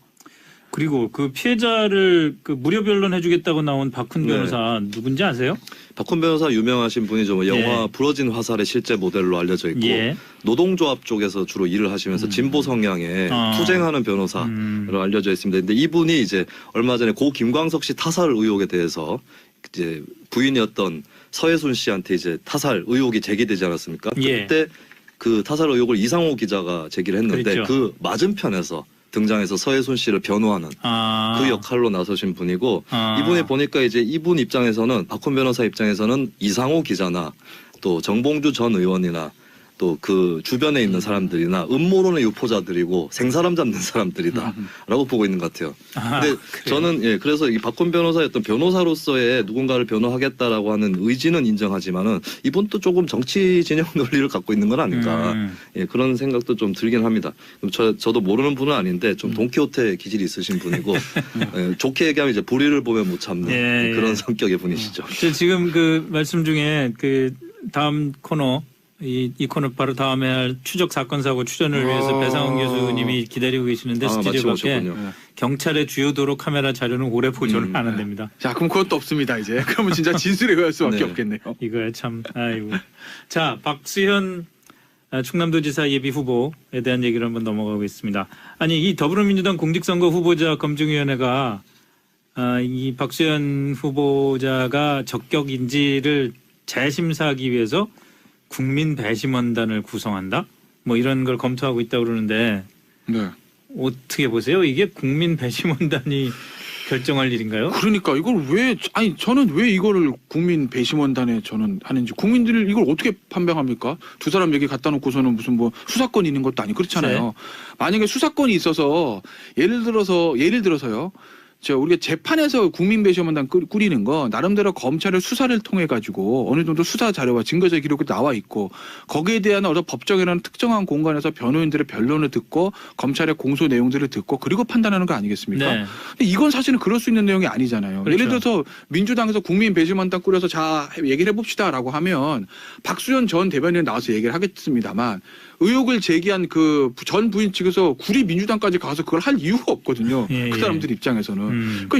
그리고 그 피해자를 그 무료 변론해주겠다고 나온 박훈 네. 변호사 누군지 아세요? 박훈 변호사 유명하신 분이죠. 뭐 영화 예. 부러진 화살의 실제 모델로 알려져 있고 예. 노동조합 쪽에서 주로 일을 하시면서 진보 성향의 투쟁하는 변호사로 알려져 있습니다. 근데 이분이 이제 얼마 전에 고 김광석 씨 타살 의혹에 대해서 이제 부인이었던 서혜순 씨한테 이제 타살 의혹이 제기되지 않았습니까? 예. 그때 그 타살 의혹을 이상호 기자가 제기를 했는데 그랬죠. 그 맞은편에서 등장해서 서혜순 씨를 변호하는 그 역할로 나서신 분이고 이분이 보니까 이제 이분 입장에서는 박훈 변호사 입장에서는 이상호 기자나 또 정봉주 전 의원이나 또 그 주변에 있는 사람들이나 음모론의 유포자들이고 생사람 잡는 사람들이다라고 보고 있는 것 같아요. 근데 저는 그래서 이 박훈 변호사의 어떤 변호사로서의 누군가를 변호하겠다라고 하는 의지는 인정하지만은 이분도 조금 정치 진영 논리를 갖고 있는 건 아닌가 그런 생각도 좀 들긴 합니다. 저도 모르는 분은 아닌데 좀 돈키호테 기질이 있으신 분이고 좋게 얘기하면 이제 불의를 보면 못 참는 그런 성격의 분이시죠. 지금 그 말씀 중에 그 다음 코너 이 코너 바로 다음에 할 추적 사건 사고 추전을 위해서 배상훈 교수님이 기다리고 계시는데 마침 스튜디오 밖에 오셨군요. 네. 경찰의 주요 도로 카메라 자료는 오래 보존을 안 한답니다. 자, 그럼 그것도 없습니다 이제. 그러면 진짜 진술에 의할 수밖에 네. 없겠네요. 이거야 참 아이고. 자, 박수현 충남도지사 예비 후보에 대한 얘기를 한번 넘어가겠습니다. 아니 이 더불어민주당 공직선거 후보자 검증위원회가 이 박수현 후보자가 적격인지를 재심사하기 위해서 국민 배심원단을 구성한다? 뭐 이런 걸 검토하고 있다고 그러는데 네. 어떻게 보세요? 이게 국민 배심원단이 결정할 일인가요? 그러니까 이걸 왜 아니 저는 왜 이거를 국민 배심원단에 저는 하는지 국민들을 이걸 어떻게 판명합니까? 두 사람 얘기 갖다 놓고서는 무슨 뭐 수사권이 있는 것도 아니고 그렇잖아요. 네. 만약에 수사권이 있어서 예를 들어서요. 우리가 재판에서 국민 배심원단 꾸리는 건 나름대로 검찰의 수사를 통해 가지고 어느 정도 수사 자료와 증거적 기록이 나와 있고 거기에 대한 어떤 법정이라는 특정한 공간에서 변호인들의 변론을 듣고 검찰의 공소 내용들을 듣고 그리고 판단하는 거 아니겠습니까? 네. 근데 이건 사실은 그럴 수 있는 내용이 아니잖아요. 그렇죠. 예를 들어서 민주당에서 국민 배심원단 꾸려서 자 얘기를 해봅시다라고 하면 박수현 전 대변인 나와서 얘기를 하겠습니다만 의혹을 제기한 그 전 부인 측에서 구리 민주당까지 가서 그걸 할 이유가 없거든요. 예, 그 예. 사람들 입장에서는. 그러니까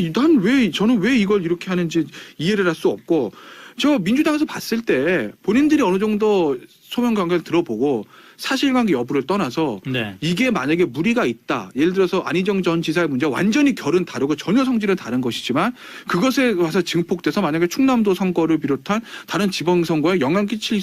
저는 왜 이걸 이렇게 하는지 이해를 할 수 없고 저 민주당에서 봤을 때 본인들이 어느 정도 소명 관계를 들어보고 사실관계 여부를 떠나서 네. 이게 만약에 무리가 있다. 예를 들어서 안희정 전 지사의 문제와 완전히 결은 다르고 전혀 성질은 다른 것이지만 그것에 와서 증폭돼서 만약에 충남도 선거를 비롯한 다른 지방선거에 영향 끼칠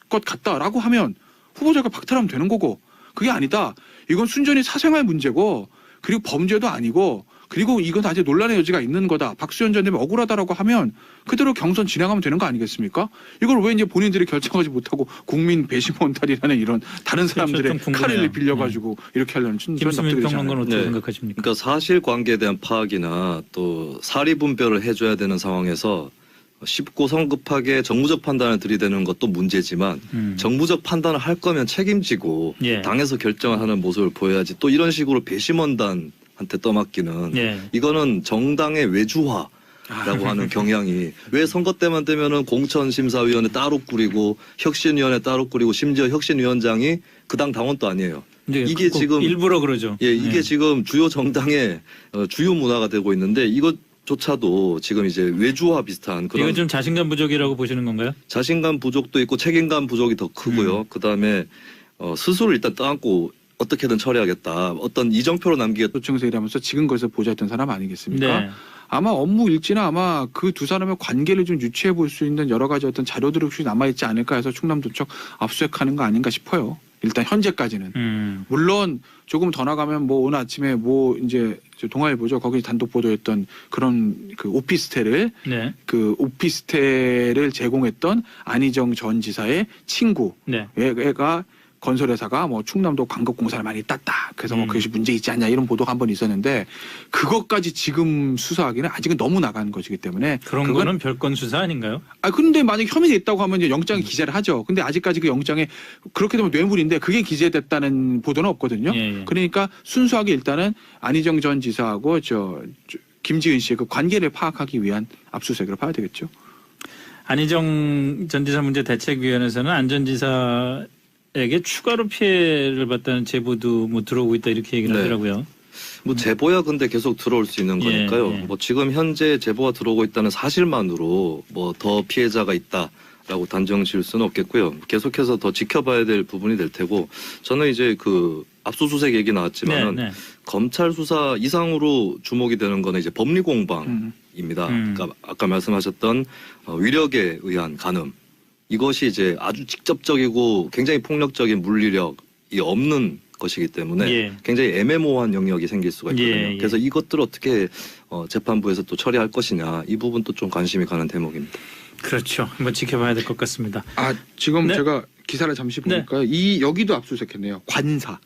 것 같다라고 하면 후보자가 박탈하면 되는 거고 그게 아니다. 이건 순전히 사생활 문제고 그리고 범죄도 아니고 그리고 이건 아직 논란의 여지가 있는 거다. 박수현 전 대변인 억울하다라고 하면 그대로 경선 진행하면 되는 거 아니겠습니까? 이걸 왜 이제 본인들이 결정하지 못하고 국민 배심원단이라는 이런 다른 사람들의 좀 궁금해요. 칼을 빌려가지고 이렇게 하려는 전 김수민 납득이 되지 평론가는 않아요. 어떻게 네. 생각하십니까? 그러니까 사실관계에 대한 파악이나 또 사리분별을 해줘야 되는 상황에서 쉽고 성급하게 정무적 판단을 들이대는 것도 문제지만 정무적 판단을 할 거면 책임지고 예. 당에서 결정을 하는 모습을 보여야지 또 이런 식으로 배심원단한테 떠맡기는 예. 이거는 정당의 외주화라고 하는 경향이 왜 선거 때만 되면은 공천심사위원회 따로 꾸리고 혁신위원회 따로 꾸리고 심지어 혁신위원장이 그 당 당원도 아니에요. 이제 이게 꼭 지금 일부러 그러죠. 예, 이게 네. 지금 주요 정당의 주요 문화가 되고 있는데 이것조차도 지금 이제 외주화 비슷한 그런 이건 좀 자신감 부족이라고 보시는 건가요? 자신감 부족도 있고 책임감 부족이 더 크고요. 그다음에 스스로 일단 떠안고 어떻게든 처리하겠다. 어떤 이정표로 남기겠다. 도청에서 일하면서 지금 거기서 보좌했던 사람 아니겠습니까? 네. 아마 업무 일지나 아마 그 두 사람의 관계를 좀 유추해 볼 수 있는 여러 가지 어떤 자료들이 혹시 남아있지 않을까 해서 충남도청 압수수색하는 거 아닌가 싶어요. 일단 현재까지는. 물론 조금 더 나가면 뭐 오늘 아침에 뭐 이제 동아일보죠. 거기 단독 보도했던 그런 그 오피스텔을 네. 그 오피스텔을 제공했던 안희정 전 지사의 친구 네. 얘가 건설회사가 뭐 충남도 광급공사를 많이 땄다. 그래서 뭐 그것이 문제 있지 않냐 이런 보도가 한 번 있었는데 그것까지 지금 수사하기는 아직은 너무 나간 것이기 때문에 그런 그건 거는 별건 수사 아닌가요? 근데 만약 혐의가 있다고 하면 이제 영장에 기재를 하죠. 근데 아직까지 그 영장에 그렇게 되면 뇌물인데 그게 기재됐다는 보도는 없거든요. 예, 예. 그러니까 순수하게 일단은 안희정 전 지사하고 김지은 씨의 그 관계를 파악하기 위한 압수수색으로 봐야 되겠죠. 안희정 전 지사 문제 대책위원회에서는 안 전 지사에게 추가로 피해를 봤다는 제보도 뭐 들어오고 있다 이렇게 얘기를 네. 하더라고요. 뭐 제보야 근데 계속 들어올 수 있는 예, 거니까요. 예. 뭐 지금 현재 제보가 들어오고 있다는 사실만으로 뭐 더 피해자가 있다라고 단정 지을 수는 없겠고요. 계속해서 더 지켜봐야 될 부분이 될 테고 저는 이제 그 압수수색 얘기 나왔지만은 네, 네. 검찰 수사 이상으로 주목이 되는 거는 이제 법리공방입니다. 그러니까 아까 말씀하셨던 위력에 의한 간음 이것이 이제 아주 직접적이고 굉장히 폭력적인 물리력이 없는 것이기 때문에 예. 굉장히 애매모호한 영역이 생길 수가 있거든요. 예, 예. 그래서 이것들을 어떻게 재판부에서 또 처리할 것이냐 이 부분도 좀 관심이 가는 대목입니다. 그렇죠. 한번 지켜봐야 될 것 같습니다. 지금 네. 제가 기사를 잠시 네. 보니까 여기도 압수수색했네요. 관사.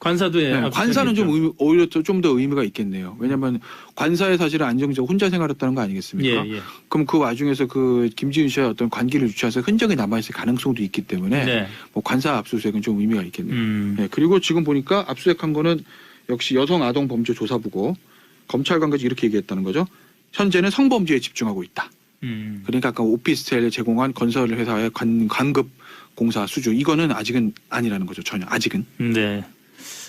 관사도 예. 네, 관사는 좀 오히려 좀 더 의미가 있겠네요. 왜냐하면 관사에 사실은 안정적 혼자 생활했다는 거 아니겠습니까? 예, 예. 그럼 그 와중에서 그 김지은 씨와 어떤 관계를 유추해서 흔적이 남아있을 가능성도 있기 때문에 네. 뭐 관사 압수수색은 좀 의미가 있겠네요. 음. 네, 그리고 지금 보니까 압수수색한 거는 역시 여성아동범죄조사부고 검찰 관계자 이렇게 얘기했다는 거죠. 현재는 성범죄에 집중하고 있다. 그러니까 아까 오피스텔을 제공한 건설 회사의 관급 공사 수주 이거는 아직은 아니라는 거죠. 전혀 아직은. 네,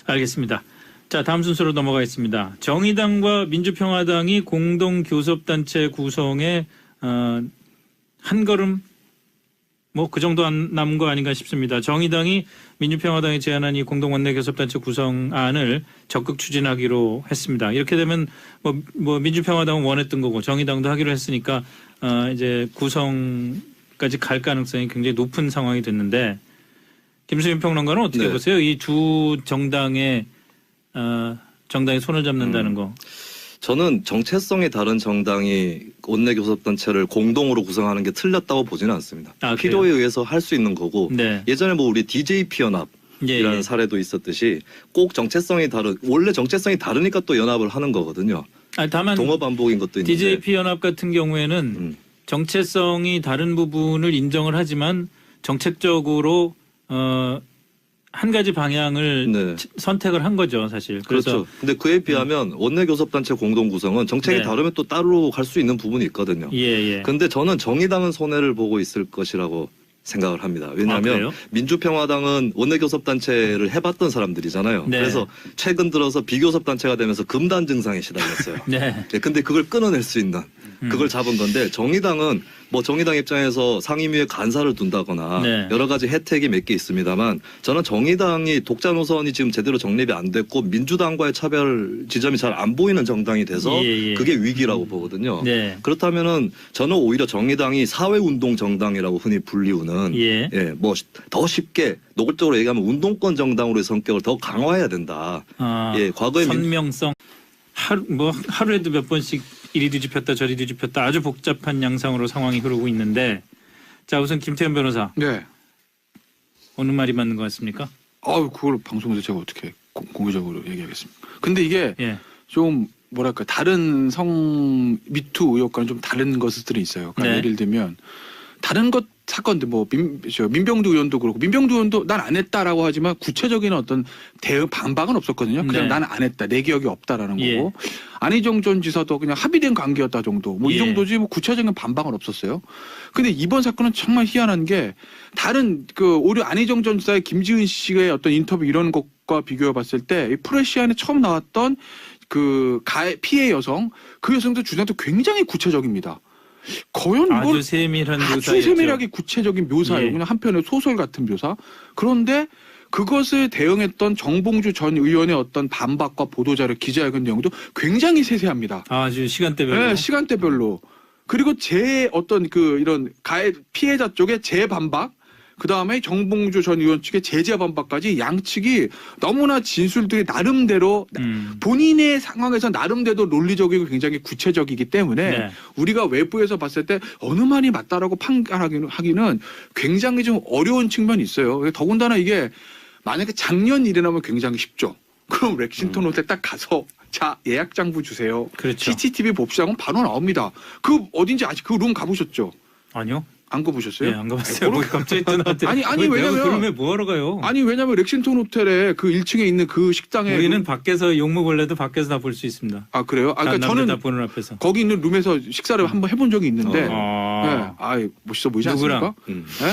알겠습니다. 자, 다음 순서로 넘어가겠습니다. 정의당과 민주평화당이 공동 교섭단체 구성에 한 걸음 뭐 그 정도 안 남은 거 아닌가 싶습니다. 정의당이 민주평화당이 제안한 이 공동 원내 교섭단체 구성안을 적극 추진하기로 했습니다. 이렇게 되면 뭐 민주평화당은 원했던 거고 정의당도 하기로 했으니까 이제 구성까지 갈 가능성이 굉장히 높은 상황이 됐는데 김수민 평론가는 어떻게 네. 보세요? 이 두 정당의 정당이 손을 잡는다는 거. 저는 정체성이 다른 정당이 원내교섭단체를 공동으로 구성하는 게 틀렸다고 보지는 않습니다. 아, 필요에 의해서 할 수 있는 거고 네. 예전에 뭐 우리 DJP 연합이라는 예. 사례도 있었듯이 꼭 정체성이 원래 정체성이 다르니까 또 연합을 하는 거거든요. 다만 동어 반복인 것도 있는데. DJP 연합 같은 경우에는 음. 정체성이 다른 부분을 인정을 하지만 정책적으로 한 가지 방향을 네. 선택을 한 거죠, 사실. 그래서 그렇죠. 근데 그에 비하면 원내교섭단체 공동 구성은 정책이 네. 다르면 또 따로 갈 수 있는 부분이 있거든요. 예. 근데 저는 정의당은 손해를 보고 있을 것이라고 생각을 합니다. 왜냐하면 그래요? 민주평화당은 원내교섭단체를 해봤던 사람들이잖아요. 네. 그래서 최근 들어서 비교섭단체가 되면서 금단 증상에 시달렸어요. 네. 네, 근데 그걸 끊어낼 수 있는 그걸 잡은 건데 정의당은 뭐 정의당 입장에서 상임위에 간사를 둔다거나 네. 여러 가지 혜택이 몇 개 있습니다만 저는 정의당이 독자 노선이 지금 제대로 정립이 안 됐고 민주당과의 차별 지점이 잘 안 보이는 정당이 돼서 예. 그게 위기라고 보거든요. 네. 그렇다면은 저는 오히려 정의당이 사회운동 정당이라고 흔히 불리우는 예. 뭐 더 쉽게 노골적으로 얘기하면 운동권 정당으로의 성격을 더 강화해야 된다. 예, 과거에 선명성 하루에도 몇 번씩 이리 뒤집혔다 저리 뒤집혔다 아주 복잡한 양상으로 상황이 흐르고 있는데 자 우선 김태현 변호사 네. 어느 말이 맞는 것 같습니까? 그걸 방송에서 제가 어떻게 공개적으로 얘기하겠습니까? 근데 이게 예. 좀 뭐랄까 다른 성 미투 의혹과는 좀 다른 것들이 있어요. 그러니까 네. 예를 들면 다른 것 사건들 뭐 민병두 의원도 그렇고 민병두 의원도 난 안 했다라고 하지만 구체적인 어떤 대응 반박은 없었거든요. 그냥 네. 난 안 했다 내 기억이 없다라는 예. 거고 안희정 전 지사도 그냥 합의된 관계였다 정도 뭐 이 예. 정도지 뭐 구체적인 반박은 없었어요. 근데 이번 사건은 정말 희한한 게 다른 오히려 안희정 전 지사의 김지은 씨의 어떤 인터뷰 이런 것과 비교해 봤을 때 프레시안에 처음 나왔던 피해 여성 그 여성도 주장도 굉장히 구체적입니다. 과연 아주 이걸 세밀한 아주 묘사였죠. 세밀하게 구체적인 묘사예요. 예. 그냥 한편의 소설 같은 묘사. 그런데 그것을 대응했던 정봉주 전 의원의 어떤 반박과 보도자료 기자회견 내용도 굉장히 세세합니다. 아주 시간대별로. 네, 시간대별로. 그리고 제 어떤 이런 피해자 쪽의 재반박, 그 다음에 정봉주 전 의원 측의 제재 반박까지 양측이 너무나 진술들이 나름대로 본인의 상황에서 나름대로 논리적이고 굉장히 구체적이기 때문에 네. 우리가 외부에서 봤을 때 어느 말이 맞다라고 판단하기는 굉장히 좀 어려운 측면이 있어요. 더군다나 이게 만약에 작년 일어나면 굉장히 쉽죠. 그럼 렉싱턴 호텔 딱 가서 자 예약 장부 주세요. 그렇죠. CCTV 봅시다 하면 바로 나옵니다. 그 어딘지 아직 그 룸 가보셨죠? 아니요. 안 가보셨어요? 예, 안 가봤어요. 뭐 갑자기 또 나한테. 아니, 왜냐면- 그러면 뭐하러 가요? 아니 왜냐면 렉싱턴 호텔에 그 1층에 있는 그 식당에 우리는 밖에서 용무벌레도 밖에서 다 볼 수 있습니다. 아 그래요? 아, 그러니까 남들 다 저는 보는 앞에서. 거기 있는 룸에서 식사를 한번 해본 적이 있는데 아, 멋있어 보이지 누구랑? 않습니까?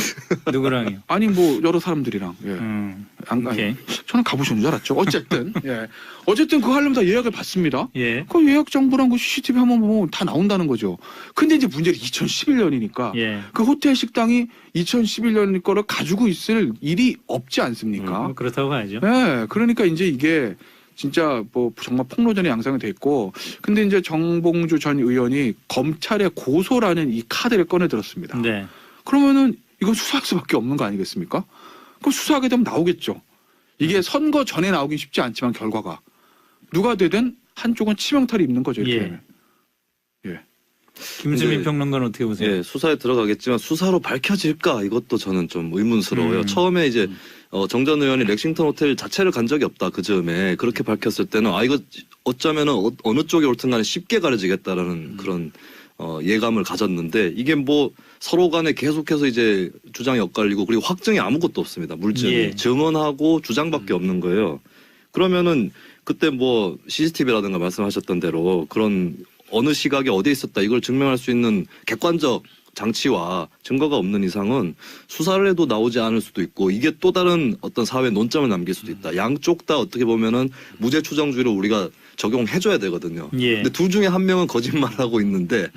예? 누구랑요? 아니 뭐 여러 사람들이랑 예. 오케이. 저는 가보셨는 줄 알았죠. 어쨌든 예. 어쨌든 그거 하려면 다 예약을 받습니다. 예. 그 예약 정보랑 그 CCTV 한번 보면 다 나온다는 거죠. 근데 이제 문제는 2011년이니까 예. 그 호텔 식당이 2011년 거를 가지고 있을 일이 없지 않습니까? 그렇다고 봐야죠. 네, 그러니까 이제 이게 진짜 뭐 정말 폭로전의 양상이 돼 있고, 근데 이제 정봉주 전 의원이 검찰에 고소라는 이 카드를 꺼내 들었습니다. 네. 그러면은 이건 수사할 수밖에 없는 거 아니겠습니까? 그럼 수사하게 되면 나오겠죠. 이게 선거 전에 나오긴 쉽지 않지만 결과가 누가 되든 한쪽은 치명타를 입는 거죠. 이렇게 예. 되면. 김수민 근데- 평론가는 어떻게 보세요? 예, 수사에 들어가겠지만 수사로 밝혀질까 이것도 저는 좀 의문스러워요. 처음에 이제 정 전 의원이 렉싱턴 호텔 자체를 간 적이 없다 그 즈음에 그렇게 밝혔을 때는 이거 어쩌면은 어느 쪽이 옳든 간에 쉽게 가려지겠다라는 그런 예감을 가졌는데 이게 뭐 서로 간에 계속해서 이제 주장이 엇갈리고 그리고 확증이 아무것도 없습니다. 물증이 예. 증언하고 주장밖에 없는 거예요. 그러면은 그때 뭐 CCTV라든가 말씀하셨던 대로 그런 어느 시각에 어디에 있었다 이걸 증명할 수 있는 객관적 장치와 증거가 없는 이상은 수사를 해도 나오지 않을 수도 있고 이게 또 다른 어떤 사회 논점을 남길 수도 있다. 양쪽 다 어떻게 보면은 무죄 추정주의를 우리가 적용해줘야 되거든요. 예. 근데 둘 중에 한 명은 거짓말하고 있는데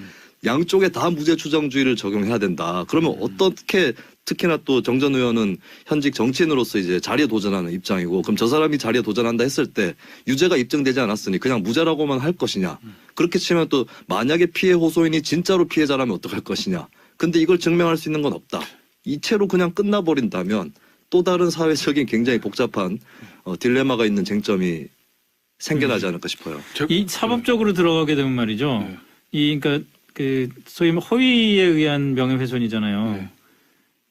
양쪽에 다 무죄 추정주의를 적용해야 된다. 그러면 어떻게 특히나 또 정 전 의원은 현직 정치인으로서 이제 자리에 도전하는 입장이고 그럼 저 사람이 자리에 도전한다 했을 때 유죄가 입증되지 않았으니 그냥 무죄라고만 할 것이냐. 그렇게 치면 또 만약에 피해 호소인이 진짜로 피해자라면 어떡할 것이냐. 근데 이걸 증명할 수 있는 건 없다. 이채로 그냥 끝나버린다면 또 다른 사회적인 굉장히 복잡한 딜레마가 있는 쟁점이 생겨나지 않을까 싶어요. 이 사법적으로 들어가게 되면 말이죠. 네. 이 그러니까 그 소위 허위에 의한 명예훼손이잖아요. 네.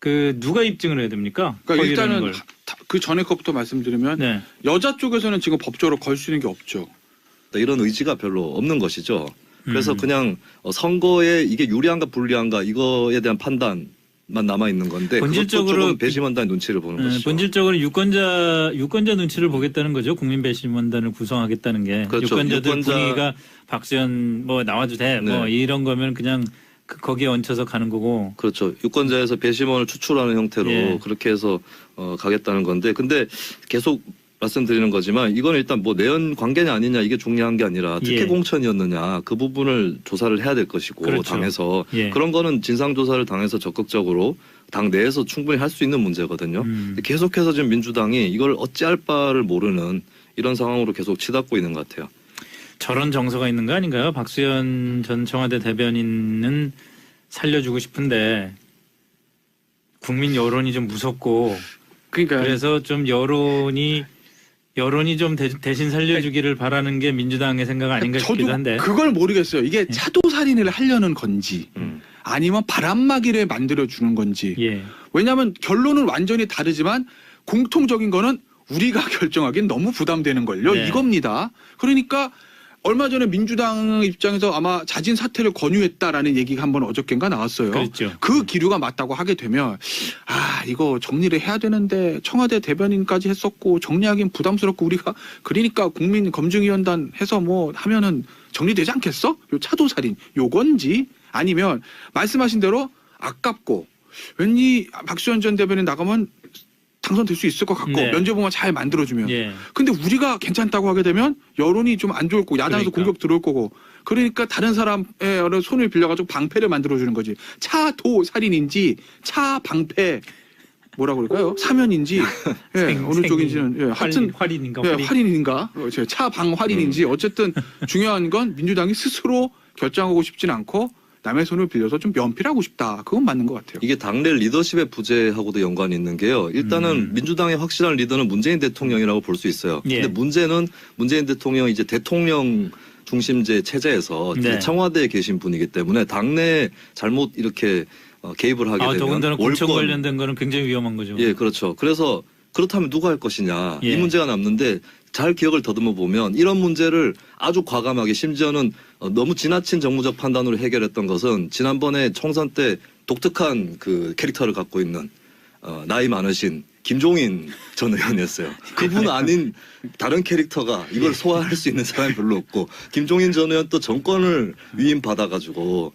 그 누가 입증을 해야 됩니까? 그러니까 허위라는 일단은 걸. 그 전에 것부터 말씀드리면 네. 여자 쪽에서는 지금 법적으로 걸 수 있는 게 없죠. 이런 의지가 별로 없는 것이죠. 그래서 음. 그냥 선거에 이게 유리한가 불리한가 이거에 대한 판단만 남아 있는 건데 본질적으로 그것도 조금 배심원단의 눈치를 보는 것이죠. 본질적으로 유권자 눈치를 보겠다는 거죠. 국민 배심원단을 구성하겠다는 게 그렇죠. 유권자들 유권자- 분위기가 박수현 뭐 나와도 돼. 뭐 네. 이런 거면 그냥 거기에 얹혀서 가는 거고. 그렇죠. 유권자에서 배심원을 추출하는 형태로 예. 그렇게 해서 가겠다는 건데 근데 계속 말씀드리는 거지만 이건 일단 뭐 내연 관계냐 아니냐 이게 중요한 게 아니라 특혜 예. 공천이었느냐 그 부분을 조사를 해야 될 것이고 그렇죠. 당에서 예. 그런 거는 진상 조사를 당에서 적극적으로 당 내에서 충분히 할 수 있는 문제거든요. 계속해서 지금 민주당이 이걸 어찌할 바를 모르는 이런 상황으로 계속 치닫고 있는 것 같아요. 저런 정서가 있는 거 아닌가요? 박수현 전 청와대 대변인은 살려주고 싶은데 국민 여론이 좀 무섭고 그러니까 그래서 좀 여론이 좀 대신 살려주기를 바라는 게 민주당의 생각 아닌가 저도 싶기도 한데. 그걸 모르겠어요. 이게 차도 살인을 하려는 건지 음. 아니면 바람막이를 만들어 주는 건지. 예. 왜냐하면 결론은 완전히 다르지만 공통적인 거는 우리가 결정하기엔 너무 부담되는 걸요. 네. 이겁니다. 그러니까 얼마 전에 민주당 입장에서 아마 자진 사퇴를 권유했다라는 얘기가 한번 어저께인가 나왔어요. 그렇죠. 그 기류가 맞다고 하게 되면 이거 정리를 해야 되는데 청와대 대변인까지 했었고 정리하기엔 부담스럽고 우리가 그러니까 국민 검증위원단 해서 뭐 하면은 정리되지 않겠어? 요 차도살인 요건지 아니면 말씀하신 대로 아깝고 왠지 박수현 전 대변인 나가면 당선될 수 있을 것 같고 네. 면죄부만 잘 만들어주면 예. 근데 우리가 괜찮다고 하게 되면 여론이 좀 안 좋을 거고 야당에서 그러니까. 공격 들어올 거고 그러니까 다른 사람의 손을 빌려가지고 방패를 만들어주는 거지. 차도 살인인지 차 방패 뭐라고 그럴까요? 사면인지 어느 쪽인지는 하여튼 활인인가 활인인가 차방 활인인지 어쨌든 중요한 건 민주당이 스스로 결정하고 싶진 않고 남의 손을 빌려서 좀 면피하고 싶다. 그건 맞는 것 같아요. 이게 당내 리더십의 부재하고도 연관이 있는 게요. 일단은 민주당의 확실한 리더는 문재인 대통령이라고 볼 수 있어요. 예. 근데 문제는 문재인 대통령이 이제 대통령 중심제 체제에서 네. 청와대에 계신 분이기 때문에 당내 잘못 이렇게 개입을 하게 되면 더군다나 공천 올권- 관련된 거는 굉장히 위험한 거죠. 예, 그렇죠. 그래서 그렇다면 누가 할 것이냐 예. 이 문제가 남는데 잘 기억을 더듬어 보면 이런 문제를 아주 과감하게 심지어는 너무 지나친 정무적 판단으로 해결했던 것은 지난번에 총선 때 독특한 그 캐릭터를 갖고 있는 나이 많으신 김종인 전 의원이었어요. 그분 아닌 다른 캐릭터가 이걸 소화할 수 있는 사람이 별로 없고 김종인 전 의원 또 정권을 위임받아가지고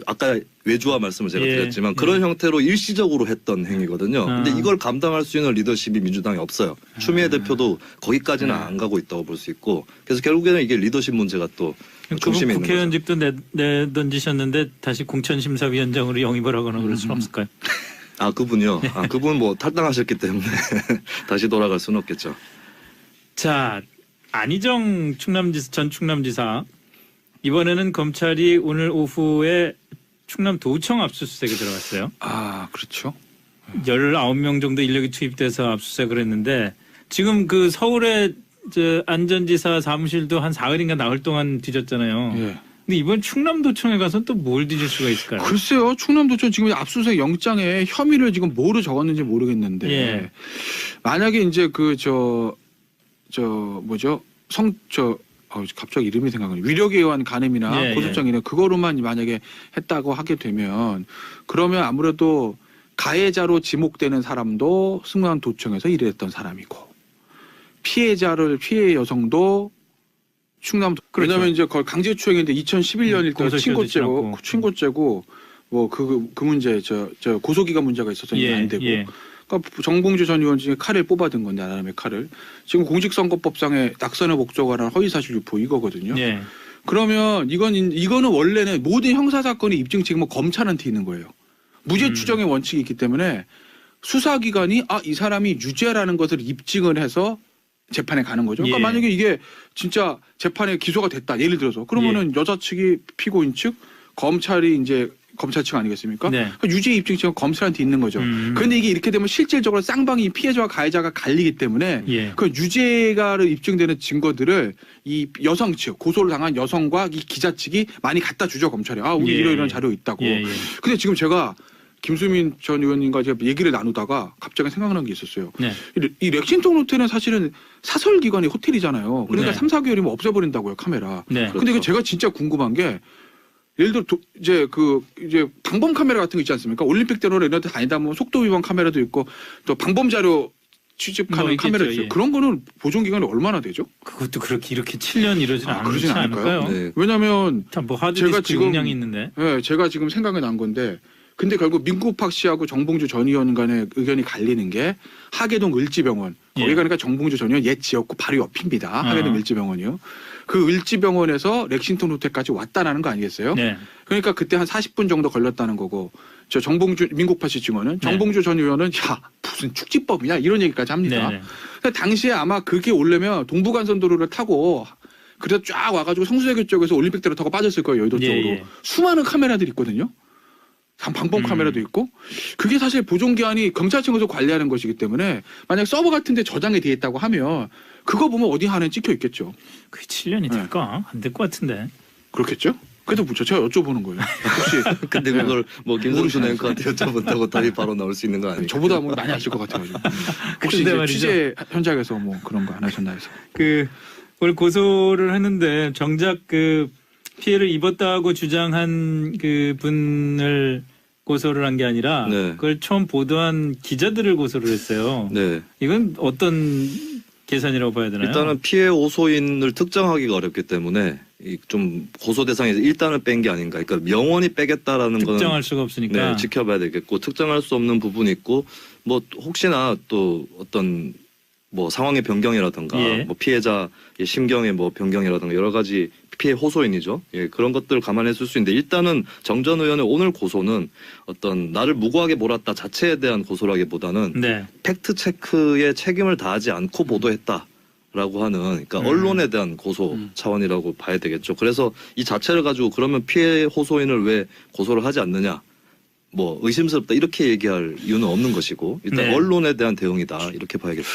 아까 외주화 말씀을 제가 예. 드렸지만 그런 형태로 일시적으로 했던 행위거든요. 근데 아. 이걸 감당할 수 있는 리더십이 민주당에 없어요. 추미애 대표도 거기까지는 안 가고 있다고 볼 수 있고 그래서 결국에는 이게 리더십 문제가 또 중심에 있는 거죠. 국회의원직도 내던지셨는데 다시 공천심사위원장으로 영입을 하거나 그럴 수는 없을까요? 아 그분요. 아 그분 뭐 탈당하셨기 때문에 다시 돌아갈 수는 없겠죠. 자, 안희정 전 충남지사 이번에는 검찰이 오늘 오후에 충남도청 압수수색에 들어갔어요. 그렇죠. 19명 정도 인력이 투입돼서 압수수색을 했는데 지금 그 서울의 안전지사 사무실도 한 사흘인가 나흘 동안 뒤졌잖아요. 예. 근데 이번 충남도청에 가서 또 뭘 뒤질 수가 있을까요? 글쎄요. 충남도청 지금 압수수색 영장에 혐의를 지금 뭐로 적었는지 모르겠는데 예. 만약에 이제 갑자기 이름이 생각나네. 위력에 의한 간음이나 예, 고소장이나 그거로만 만약에 했다고 하게 되면 그러면 아무래도 가해자로 지목되는 사람도 충남도청에서 일했던 사람이고 피해 여성도 충남 그렇죠. 왜냐하면 이제 그걸 강제추행인데 2011년일 때 공소시효도 지났고. 친고죄고 뭐 그 문제 저 고소기간 문제가 있어서 이게 안 되고. 예. 그러니까 정봉주 전 의원 중에 칼을 뽑아든 건데 나름의 칼을 지금 공직선거법상의 낙선을 목적으로 한 허위사실 유포 이거거든요. 예. 그러면 이거는 원래는 모든 형사 사건의 입증 책임은 검찰한테 있는 거예요. 무죄 추정의 원칙이 있기 때문에 수사기관이 이 사람이 유죄라는 것을 입증을 해서 재판에 가는 거죠. 그러니까 예. 만약에 이게 진짜 재판에 기소가 됐다. 예를 들어서 그러면은 여자 측이 피고인 측, 검찰이 이제 검찰 측 아니겠습니까? 네. 그러니까 유죄 입증 책임은 검찰한테 있는 거죠. 그런데 이게 이렇게 되면 실질적으로 쌍방이 피해자와 가해자가 갈리기 때문에 예. 그 유죄가 입증되는 증거들을 이 여성 측, 고소를 당한 여성과 이 기자 측이 많이 갖다 주죠, 검찰에. 우리 예. 이런 자료 있다고. 예. 예. 근데 지금 제가 김수민 전 의원님과 제가 얘기를 나누다가 갑자기 생각난 게 있었어요. 네. 이 렉싱턴 호텔은 사실은 사설기관이 호텔이잖아요. 그러니까 네. 3, 4개월이면 없애버린다고요, 카메라. 네. 근데 이거 제가 진짜 궁금한 게 예를 들어 이제 방범 카메라 같은 거 있지 않습니까? 올림픽 대로를 이런 데 다니다 보면 속도 위반 카메라도 있고 또 방범 자료 취집하는 뭐 있겠죠, 카메라도 있어요. 예. 그런 거는 보존 기간이 얼마나 되죠? 그것도 그렇게 이렇게 7년 이러진 그러진 않지 않을까요? 않을까요? 네. 왜냐하면 뭐 제가 하드디스크 지금- 용량이 있는데. 예, 제가 지금 생각이 난 건데 근데 결국 민구팍 씨하고 정봉주 전 의원 간의 의견이 갈리는 게 하계동 을지병원 거기 예. 가니까 정봉주 전 의원 옛 지역구 바로 옆입니다. 하계동 아. 을지병원이요. 그 을지병원에서 렉싱턴 호텔까지 왔다라는 거 아니겠어요? 네. 그러니까 그때 한 40분 정도 걸렸다는 거고 저 정봉주 민국파 씨 증언은 정봉주 전 의원은 야 무슨 축지법이냐 이런 얘기까지 합니다. 네. 네. 그러니까 당시에 아마 그게 오려면 동부간선도로를 타고 그래서 쫙 와가지고 성수대교 쪽에서 올림픽대로 타고 빠졌을 거예요 여의도 예, 쪽으로. 예. 수많은 카메라들이 있거든요. 방범 카메라도 있고 그게 사실 보존기한이 경찰청에서 관리하는 것이기 때문에 만약 서버 같은데 저장이 돼 있다고 하면 그거 보면 어디 하나에 찍혀 있겠죠. 그게 7년이 될까? 안 될 것 같은데. 그렇겠죠? 그래서 제가 여쭤보는 거예요. 혹시 근데 네. 그걸 뭐 김성준 모르시는 앵커한테 여쭤본다고 답이 바로 나올 수 있는 건 아니에요. 저보다 뭐 많이 아실 것 같아가지고. 혹시 근데 이제 말이죠. 취재 현장에서 뭐 그런 거 안 하셨나 해서. 그걸 고소를 하는데 정작 그 피해를 입었다고 주장한 그 분을 고소를 한 게 아니라 네. 그걸 처음 보도한 기자들을 고소를 했어요. 네. 이건 어떤 계산이라고 봐야 되나요? 일단은 피해 호소인을 특정하기가 어렵기 때문에 이 좀 고소 대상에서 일단은 뺀 게 아닌가. 그러니까 영원히 빼겠다라는 거는 특정할 수가 없으니까. 네, 지켜봐야 되겠고 특정할 수 없는 부분이 있고 뭐 혹시나 또 어떤 뭐 상황의 변경이라든가 예. 뭐 피해자의 심경의 뭐 변경이라든가 여러 가지 피해 호소인이죠. 예, 그런 것들을 감안했을 수 있는데 일단은 정 전 의원의 오늘 고소는 어떤 나를 무고하게 몰았다 자체에 대한 고소라기보다는 네. 팩트 체크에 책임을 다하지 않고 보도했다라고 하는 그러니까 언론에 대한 고소 차원이라고 봐야 되겠죠. 그래서 이 자체를 가지고 그러면 피해 호소인을 왜 고소를 하지 않느냐? 뭐 의심스럽다 이렇게 얘기할 이유는 없는 것이고 일단 네. 언론에 대한 대응이다 이렇게 봐야겠죠.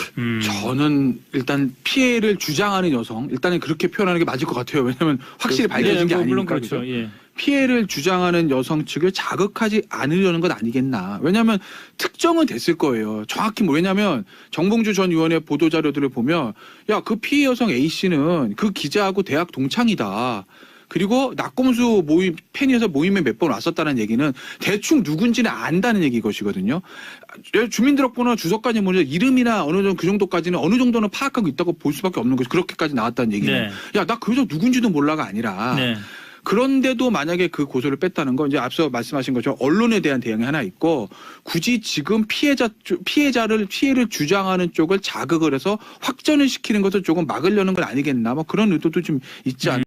저는 일단 피해를 주장하는 여성 일단은 그렇게 표현하는 게 맞을 것 같아요. 왜냐하면 확실히 밝혀진 게 뭐 아니니까. 물론 그렇죠. 그죠? 예. 피해를 주장하는 여성 측을 자극하지 않으려는 것 아니겠나. 왜냐하면 특정은 됐을 거예요. 정확히 왜냐하면 정봉주 전 의원의 보도 자료들을 보면 야 그 피해 여성 A 씨는 그 기자하고 대학 동창이다. 그리고 낙검수 모임 팬이어서 모임에 몇 번 왔었다는 얘기는 대충 누군지는 안다는 얘기 것이거든요. 주민등록번호 주소까지 모르 이름이나 어느 정도 그 정도까지는 어느 정도는 파악하고 있다고 볼 수밖에 없는 것이 그렇게까지 나왔다는 얘기는 네. 야 나 그 여자 누군지도 몰라가 아니라 네. 그런데도 만약에 그 고소를 뺐다는 건 이제 앞서 말씀하신 것처럼 언론에 대한 대응이 하나 있고 굳이 지금 피해를 주장하는 쪽을 자극을 해서 확전을 시키는 것을 조금 막으려는 건 아니겠나 뭐 그런 의도도 좀 있지 않나.